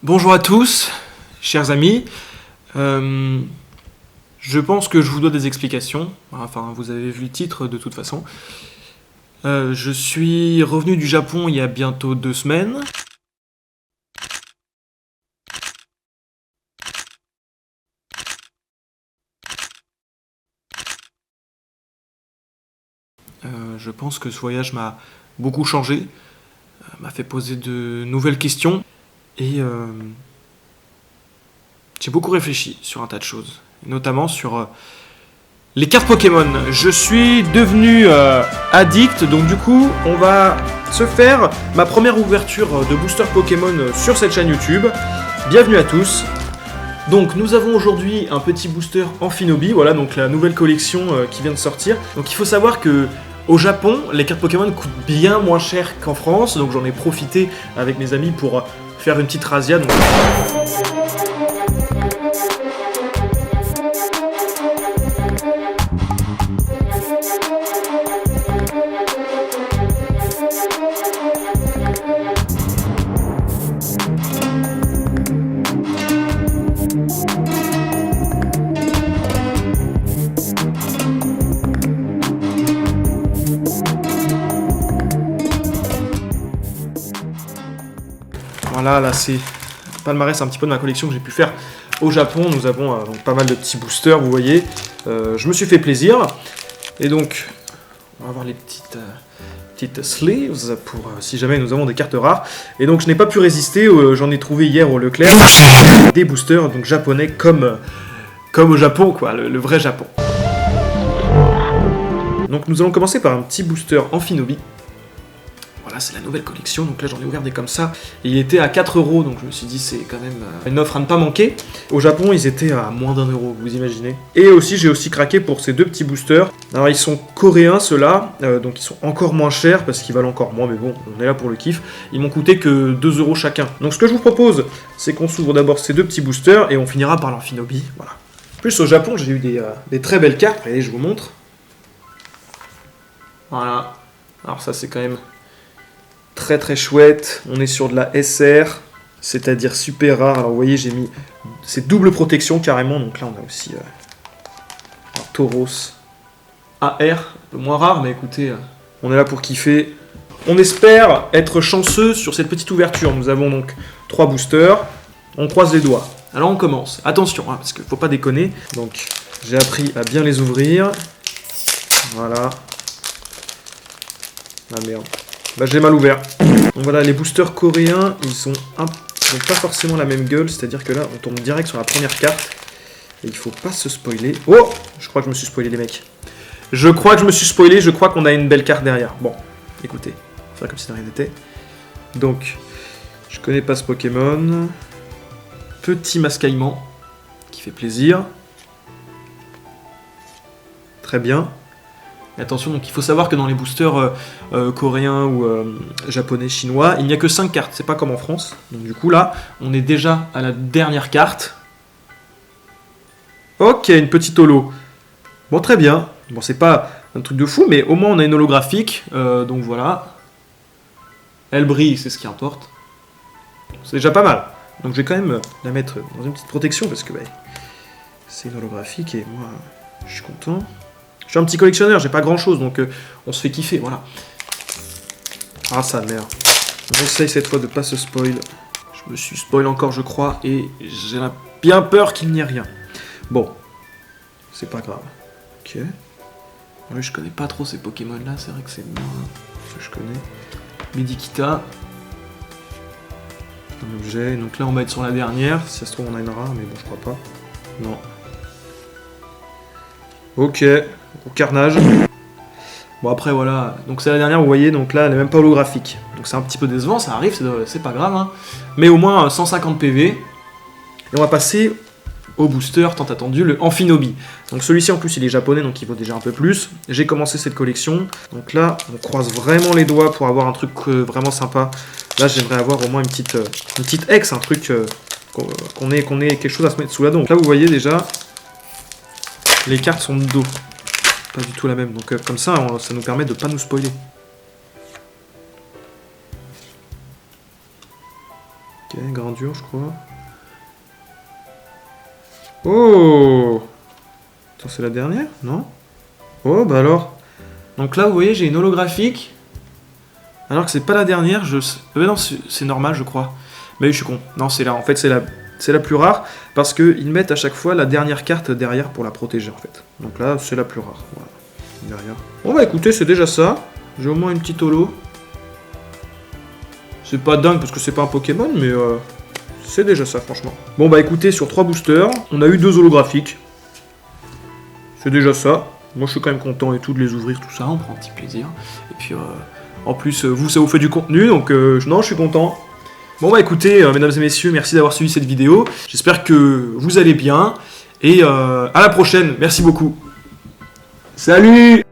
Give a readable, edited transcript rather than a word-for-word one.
Bonjour à tous, chers amis. Je pense que je vous dois des explications. Enfin, vous avez vu le titre de toute façon. Je suis revenu du Japon il y a bientôt 2 semaines. Je pense que ce voyage m'a beaucoup changé, m'a fait poser de nouvelles questions et j'ai beaucoup réfléchi sur un tas de choses, notamment sur les cartes Pokémon. Je suis devenu addict, donc du coup, on va se faire ma première ouverture de booster Pokémon sur cette chaîne YouTube. Bienvenue à tous. Donc nous avons aujourd'hui un petit booster Amphinobi, voilà donc la nouvelle collection qui vient de sortir. Donc il faut savoir que au Japon, les cartes Pokémon coûtent bien moins cher qu'en France, donc j'en ai profité avec mes amis pour faire une petite razzia. Donc... Voilà, là c'est palmarès un petit peu de ma collection que j'ai pu faire au Japon. Nous avons donc pas mal de petits boosters, vous voyez. Je me suis fait plaisir. Et donc, on va avoir les petites sleeves pour si jamais nous avons des cartes rares. Et donc je n'ai pas pu résister, j'en ai trouvé hier au Leclerc. Des boosters donc japonais comme au Japon, quoi, le vrai Japon. Donc nous allons commencer par un petit booster Amphinobi. Voilà, c'est la nouvelle collection, donc là j'en ai ouvert des comme ça. Et il était à 4€, donc je me suis dit c'est quand même une offre à ne pas manquer. Au Japon, ils étaient à moins d'1€, vous imaginez. Et aussi, j'ai aussi craqué pour ces deux petits boosters. Alors ils sont coréens ceux-là, donc ils sont encore moins chers parce qu'ils valent encore moins, mais bon, on est là pour le kiff. Ils m'ont coûté que 2€ chacun. Donc ce que je vous propose, c'est qu'on s'ouvre d'abord ces deux petits boosters et on finira par l'Amphinobi, voilà. En plus au Japon, j'ai eu des très belles cartes, allez je vous montre. Voilà, alors ça c'est quand même... très très chouette, on est sur de la SR, c'est-à-dire super rare. Alors vous voyez, j'ai mis c'est double protection carrément, donc là on a aussi un Tauros AR, un peu moins rare, mais écoutez, on est là pour kiffer. On espère être chanceux sur cette petite ouverture. Nous avons donc 3 boosters, on croise les doigts. Alors on commence, attention, hein, parce qu'il faut pas déconner. Donc j'ai appris à bien les ouvrir, voilà. Ah merde. Bah j'ai mal ouvert. Donc voilà, les boosters coréens, ils ont pas forcément la même gueule, c'est-à-dire que là, on tombe direct sur la première carte. Et il faut pas se spoiler. Oh, je crois que je me suis spoilé, les mecs. Je crois que je me suis spoilé, je crois qu'on a une belle carte derrière. Bon, écoutez, on va faire comme si de rien n'était. Donc, je connais pas ce Pokémon. Petit Mascaillement, qui fait plaisir. Très bien. Et attention, donc il faut savoir que dans les boosters coréens ou japonais, chinois, il n'y a que 5 cartes, c'est pas comme en France. Donc du coup là, on est déjà à la dernière carte. Ok, une petite holo. Bon, très bien. Bon, c'est pas un truc de fou, mais au moins on a une holographique, donc voilà. Elle brille, c'est ce qui importe. C'est déjà pas mal. Donc je vais quand même la mettre dans une petite protection, parce que c'est une holographique, et moi, je suis content. Je suis un petit collectionneur, j'ai pas grand chose, donc on se fait kiffer, voilà. Ah, sa mère. J'essaye cette fois de pas se spoil. Je me suis spoil encore, je crois, et j'ai bien peur qu'il n'y ait rien. Bon, c'est pas grave. Ok. Oui, je connais pas trop ces Pokémon-là, c'est vrai que c'est moins ce que je connais. Medikita. Un objet, donc là on va être sur la dernière. Si ça se trouve, on a une rare, mais bon, je crois pas. Non. Ok. Au carnage. Bon après voilà, donc c'est la dernière, vous voyez, donc là elle est même pas holographique. Donc c'est un petit peu décevant, ça arrive, c'est pas grave, hein. Mais au moins 150 PV. Et on va passer au booster tant attendu, le Amphinobi. Donc celui-ci en plus il est japonais, donc il vaut déjà un peu plus. J'ai commencé cette collection, donc là on croise vraiment les doigts pour avoir un truc vraiment sympa. Là j'aimerais avoir au moins une petite ex, un truc qu'on ait quelque chose à se mettre sous la dent. Donc là vous voyez déjà, les cartes sont de dos. Pas du tout la même, donc comme ça, ça nous permet de pas nous spoiler. Ok, grandure, je crois. Oh! Attends, c'est la dernière? Non? Oh, bah alors. Donc là, vous voyez, j'ai une holographique. Alors que c'est pas la dernière, non, c'est normal, je crois. Mais oui, je suis con. Non, c'est là. En fait, c'est la plus rare. Parce qu'ils mettent à chaque fois la dernière carte derrière pour la protéger, en fait. Donc là, c'est la plus rare. Voilà. Derrière. Bon, bah écoutez, c'est déjà ça. J'ai au moins une petite holo. C'est pas dingue parce que c'est pas un Pokémon, mais c'est déjà ça, franchement. Bon, bah écoutez, sur 3 boosters, on a eu 2 holographiques. C'est déjà ça. Moi, je suis quand même content et tout de les ouvrir, tout ça. On prend un petit plaisir. Et puis, en plus, vous, ça vous fait du contenu, donc non, je suis content. Bon, bah écoutez, mesdames et messieurs, merci d'avoir suivi cette vidéo. J'espère que vous allez bien. Et à la prochaine. Merci beaucoup. Salut!